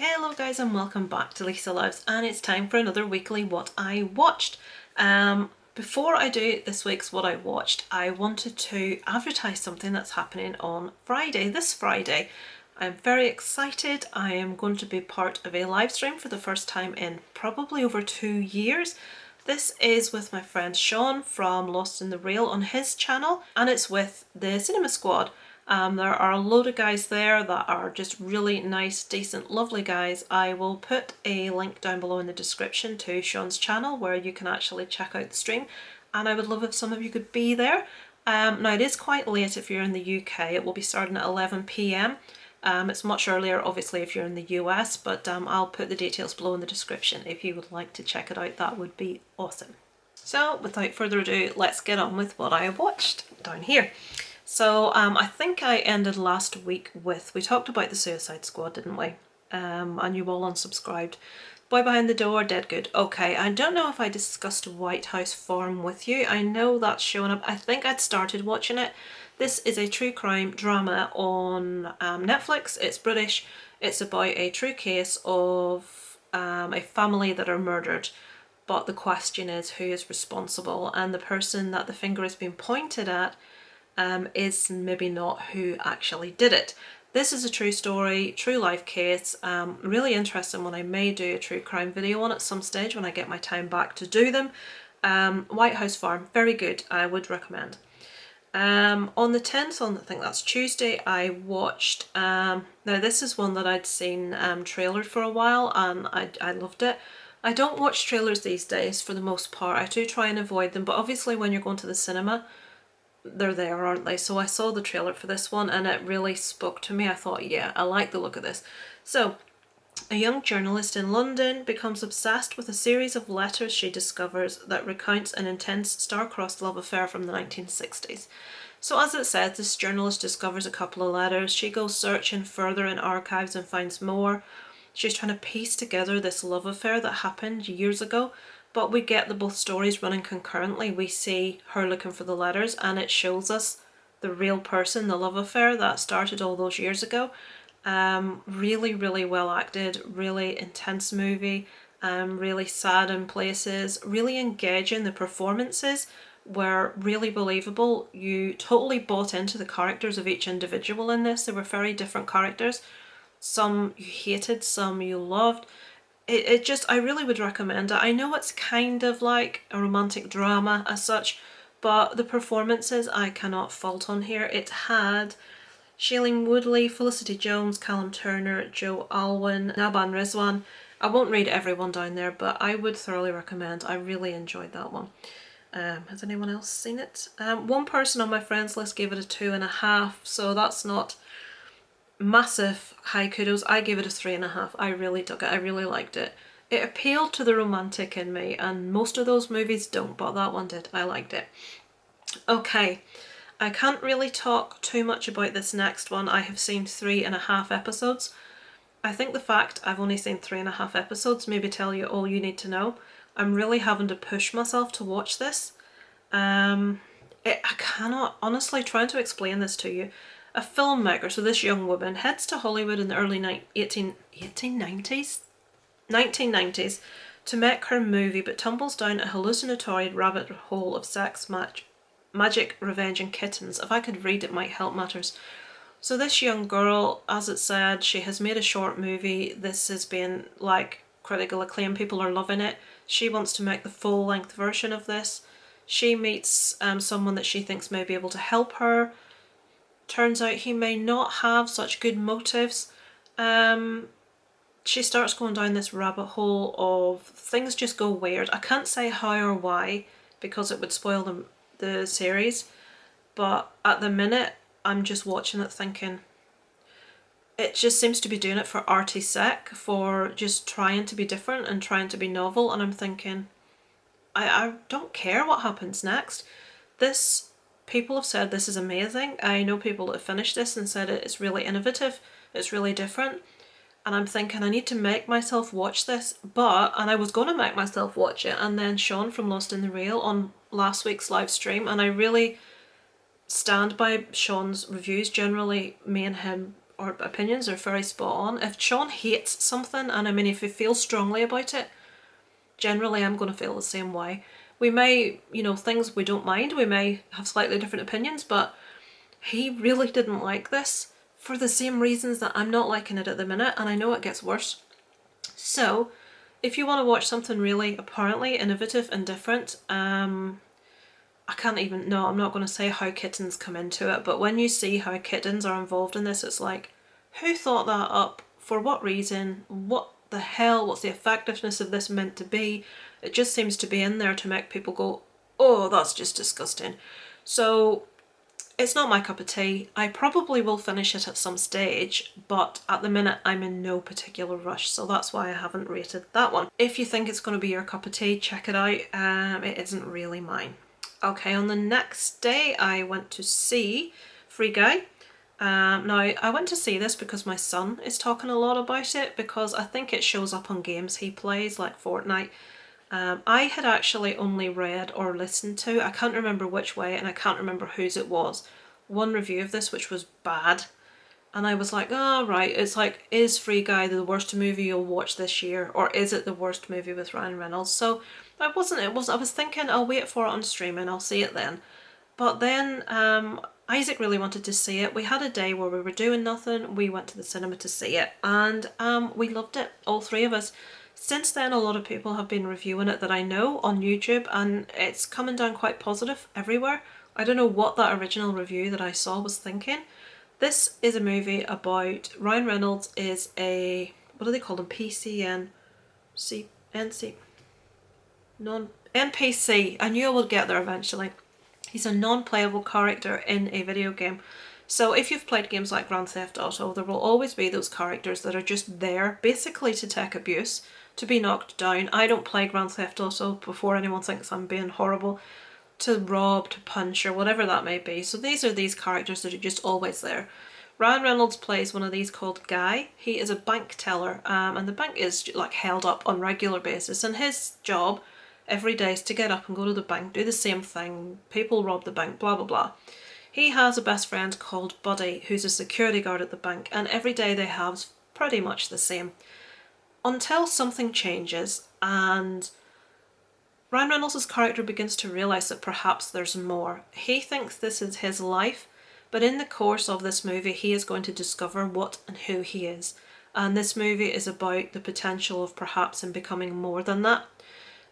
Hello guys and welcome back to Lisa Loves, and it's time for another weekly What I Watched. Before I do this week's What I Watched, I wanted to advertise something that's happening on Friday, this Friday. I'm very excited. I am going to be part of a live stream for the first time in probably over 2 years. This is with my friend Shawn from Lost in the Rail on his channel, and it's with the Cinema Squad. There are a load of guys there that are just really nice, decent, lovely guys. I will put a link down below in the description to Shawn's channel where you can actually check out the stream, and I would love if some of you could be there. Now it is quite late if you're in the UK. It will be starting at 11 PM. It's much earlier obviously if you're in the US, but I'll put the details below in the description if you would like to check it out. That would be awesome. So without further ado, let's get on with what I watched down here. So I think I ended last week with, we talked about the Suicide Squad, didn't we? And you all unsubscribed. Boy Behind the Door, dead good. Okay, I don't know if I discussed White House Farm with you. I know that's showing up. I think I'd started watching it. This is a true crime drama on Netflix. It's British. It's about a true case of a family that are murdered. But the question is who is responsible, and the person that the finger has been pointed at is maybe not who actually did it. This is a true story, true life case, really interesting one. I may do a true crime video on at some stage when I get my time back to do them. White House Farm, very good, I would recommend. On the 10th, I think that's Tuesday, I watched, now this is one that I'd seen trailered for a while and I loved it. I don't watch trailers these days for the most part. I do try and avoid them, but obviously when you're going to the cinema, they're there, aren't they? So I saw the trailer for this one and it really spoke to me. I thought, yeah, I like the look of this. So, a young journalist in London becomes obsessed with a series of letters she discovers that recounts an intense star-crossed love affair from the 1960s. So as it says, this journalist discovers a couple of letters. She goes searching further in archives and finds more. She's trying to piece together this love affair that happened years ago. But we get the both stories running concurrently. We see her looking for the letters and it shows us the real person, the love affair that started all those years ago. Really, really well acted, really intense movie, really sad in places, really engaging. The performances were really believable. You totally bought into the characters of each individual in this. They were very different characters. Some you hated, some you loved. It just, I really would recommend it. I know it's kind of like a romantic drama as such, but the performances I cannot fault on here. It had Shailene Woodley, Felicity Jones, Callum Turner, Joe Alwyn, Naban Rizwan. I won't read everyone down there, but I would thoroughly recommend. I really enjoyed that one. Has anyone else seen it? One person on my friends list gave it a 2.5, so that's not massive high kudos. I gave it a 3.5. I really dug it. I really liked it. It appealed to the romantic in me, and most of those movies don't, but that one did. I liked it. Okay, I can't really talk too much about this next one. I have seen 3.5 episodes. I think the fact I've only seen 3.5 episodes maybe tell you all you need to know. I'm really having to push myself to watch this. I cannot, honestly, trying to explain this to you. A filmmaker, so this young woman, heads to Hollywood in the early 1990s to make her movie, but tumbles down a hallucinatory rabbit hole of sex, magic, revenge and kittens. If I could read, it might help matters. So this young girl, as it said, she has made a short movie. This has been like critical acclaim. People are loving it. She wants to make the full-length version of this. She meets someone that she thinks may be able to help her. Turns out he may not have such good motives. She starts going down this rabbit hole of things just go weird. I can't say how or why because it would spoil the series, but at the minute I'm just watching it thinking it just seems to be doing it for arty's sake, for just trying to be different and trying to be novel, and I'm thinking I don't care what happens next. People have said this is amazing. I know people that have finished this and said it's really innovative, it's really different. And I'm thinking I need to make myself watch this, and I was going to make myself watch it, and then Shawn from Lost in the Rail on last week's live stream, and I really stand by Shawn's reviews. Generally, me and him or opinions are very spot on. If Shawn hates something, and I mean if he feels strongly about it, generally I'm going to feel the same way. We may, you know, things we don't mind, we may have slightly different opinions, but he really didn't like this for the same reasons that I'm not liking it at the minute, and I know it gets worse. So if you want to watch something really apparently innovative and different, I can't even, no, I'm not going to say how kittens come into it, but when you see how kittens are involved in this, it's like, who thought that up? For what reason? What the hell? What's the effectiveness of this meant to be? It just seems to be in there to make people go, oh, that's just disgusting. So it's not my cup of tea. I probably will finish it at some stage, but at the minute I'm in no particular rush, so that's why I haven't rated that one. If you think it's going to be your cup of tea, check it out. It isn't really mine. Okay, on the next day I went to see Free Guy. Now, I went to see this because my son is talking a lot about it, because I think it shows up on games he plays, like Fortnite. I had actually only read or listened to, I can't remember which way, and I can't remember whose it was, one review of this which was bad. And I was like, oh right, it's like, is Free Guy the worst movie you'll watch this year, or is it the worst movie with Ryan Reynolds? So I was thinking I'll wait for it on streaming, I'll see it then. But then Isaac really wanted to see it. We had a day where we were doing nothing, we went to the cinema to see it, and we loved it, all three of us. Since then, a lot of people have been reviewing it that I know on YouTube, and it's coming down quite positive everywhere. I don't know what that original review that I saw was thinking. This is a movie about Ryan Reynolds is a, what do they call them? NPC. I knew I would get there eventually. He's a non-playable character in a video game. So if you've played games like Grand Theft Auto, there will always be those characters that are just there basically to take abuse, to be knocked down. I don't play Grand Theft Auto before anyone thinks I'm being horrible, to rob, to punch, or whatever that may be. So these are these characters that are just always there. Ryan Reynolds plays one of these called Guy. He is a bank teller, and the bank is like held up on a regular basis, and his job every day is to get up and go to the bank, do the same thing, people rob the bank, blah blah blah. He has a best friend called Buddy, who's a security guard at the bank, and every day they have pretty much the same. Until something changes, and Ryan Reynolds' character begins to realise that perhaps there's more. He thinks this is his life, but in the course of this movie he is going to discover what and who he is. And this movie is about the potential of perhaps him becoming more than that.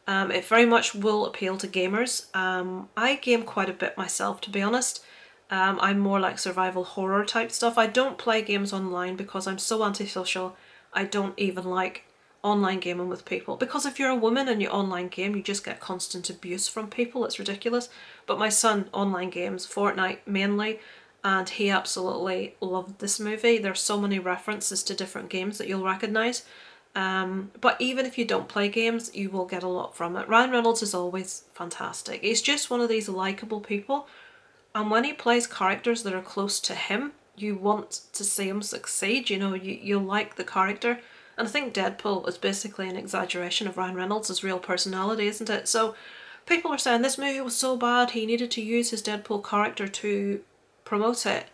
It very much will appeal to gamers. I game quite a bit myself, to be honest. I'm more like survival horror type stuff. I don't play games online because I'm so antisocial. I don't even like online gaming with people, because if you're a woman and you online game, you just get constant abuse from people. It's ridiculous. But my son online games Fortnite mainly, and he absolutely loved this movie. There's so many references to different games that you'll recognise. But even if you don't play games, you will get a lot from it. Ryan Reynolds is always fantastic. He's just one of these likeable people, and when he plays characters that are close to him, you want to see him succeed. You know, you like the character. And I think Deadpool is basically an exaggeration of Ryan Reynolds' real personality, isn't it? So people are saying this movie was so bad, he needed to use his Deadpool character to promote it.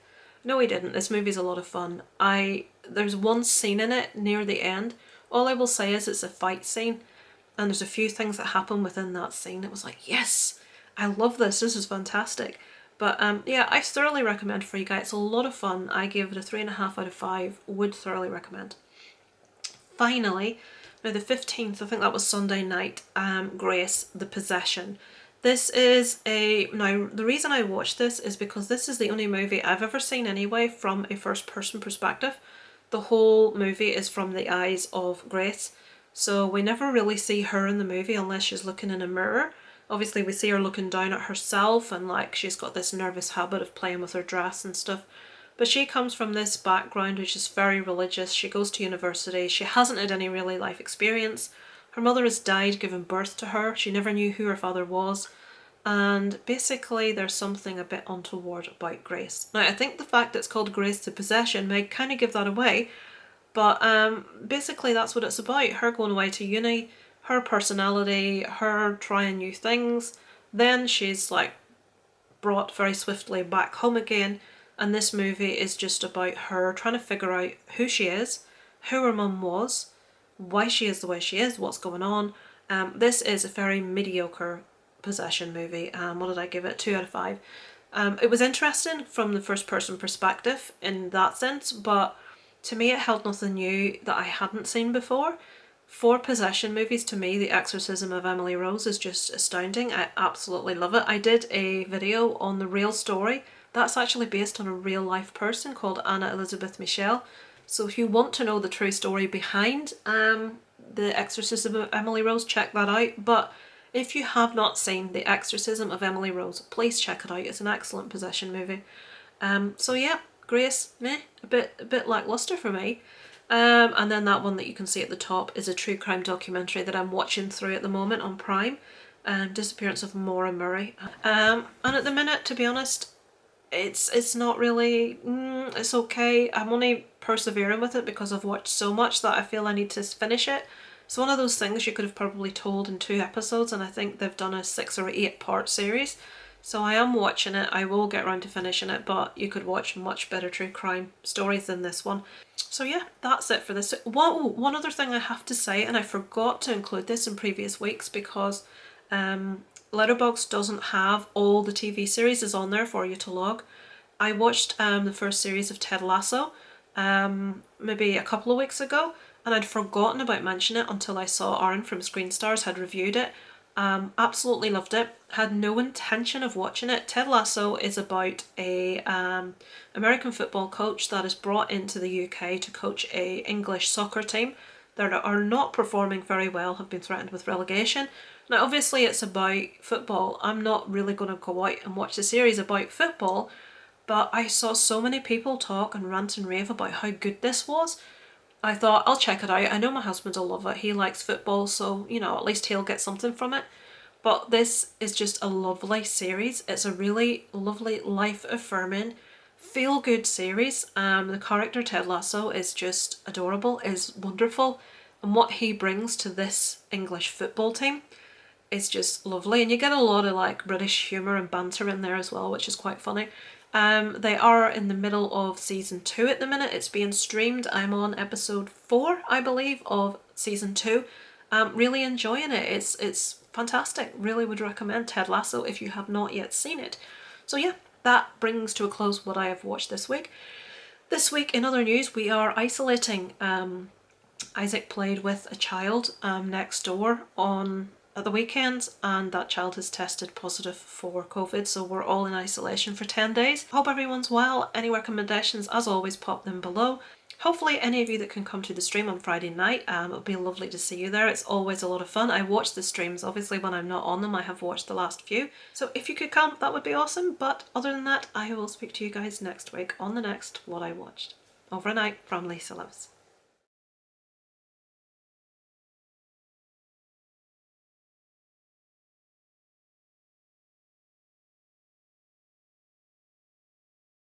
No, he didn't. This movie's a lot of fun. There's one scene in it near the end. All I will say is it's a fight scene, and there's a few things that happen within that scene. It was like, yes, I love this. This is fantastic. But yeah, I thoroughly recommend Free Guy. It's a lot of fun. I gave it a 3.5 out of 5. Would thoroughly recommend. Finally, now the 15th, I think that was Sunday night, Grace, The Possession. This is now the reason I watched this is because this is the only movie I've ever seen anyway from a first person perspective. The whole movie is from the eyes of Grace. So we never really see her in the movie unless she's looking in a mirror. Obviously we see her looking down at herself, and like she's got this nervous habit of playing with her dress and stuff. But she comes from this background which is very religious. She goes to university. She hasn't had any really life experience. Her mother has died giving birth to her. She never knew who her father was. And basically there's something a bit untoward about Grace. Now I think the fact that it's called Grace the Possession may kind of give that away. But basically that's what it's about. Her going away to uni, her personality, her trying new things. Then she's like brought very swiftly back home again. and this movie is just about her trying to figure out who she is, who her mum was, why she is the way she is, what's going on. This is a very mediocre possession movie. What did I give it? 2 out of 5. It was interesting from the first person perspective in that sense, but to me it held nothing new that I hadn't seen before. For possession movies, to me, The Exorcism of Emily Rose is just astounding. I absolutely love it. I did a video on the real story. That's actually based on a real life person called Anna Elizabeth Michelle. So if you want to know the true story behind The Exorcism of Emily Rose, check that out. But if you have not seen The Exorcism of Emily Rose, please check it out. It's an excellent possession movie. So yeah, Grace, a bit lackluster for me. And then that one that you can see at the top is a true crime documentary that I'm watching through at the moment on Prime. Disappearance of Maura Murray. And at the minute, to be honest, it's not really, it's okay. I'm only persevering with it because I've watched so much that I feel I need to finish it. It's one of those things you could have probably told in 2 episodes, and I think they've done a 6 or 8 part series. So I am watching it. I will get around to finishing it, but you could watch much better true crime stories than this one. So yeah, that's it for this. One other thing I have to say, and I forgot to include this in previous weeks because Letterboxd doesn't have all the TV series is on there for you to log. I watched the first series of Ted Lasso maybe a couple of weeks ago, and I'd forgotten about mentioning it until I saw Aaron from Screen Stars had reviewed it. Absolutely loved it. Had no intention of watching it. Ted Lasso is about a American football coach that is brought into the UK to coach a English soccer team that are not performing very well, have been threatened with relegation. Now obviously it's about football. I'm not really going to go out and watch the series about football, but I saw so many people talk and rant and rave about how good this was. I thought, I'll check it out. I know my husband will love it. He likes football, so, you know, at least he'll get something from it. But this is just a lovely series. It's a really lovely, life-affirming, feel-good series. The character Ted Lasso is just adorable, is wonderful. And what he brings to this English football team is just lovely. And you get a lot of like British humour and banter in there as well, which is quite funny. They are in the middle of season 2 at the minute. It's being streamed. I'm on episode 4, I believe, of season 2. Really enjoying it. It's fantastic. Really would recommend Ted Lasso if you have not yet seen it. So yeah, that brings to a close what I have watched this week. This week in other news, we are isolating. Isaac played with a child next door at the weekend, and that child has tested positive for COVID, so we're all in isolation for 10 days. Hope everyone's well. Any recommendations, as always, pop them below. Hopefully any of you that can come to the stream on Friday night, it'll be lovely to see you there. It's always a lot of fun. I watch the streams, obviously when I'm not on them. I have watched the last few, so if you could come, that would be awesome. But other than that, I will speak to you guys next week on the next What I Watched. Over and out from Lisa Loves.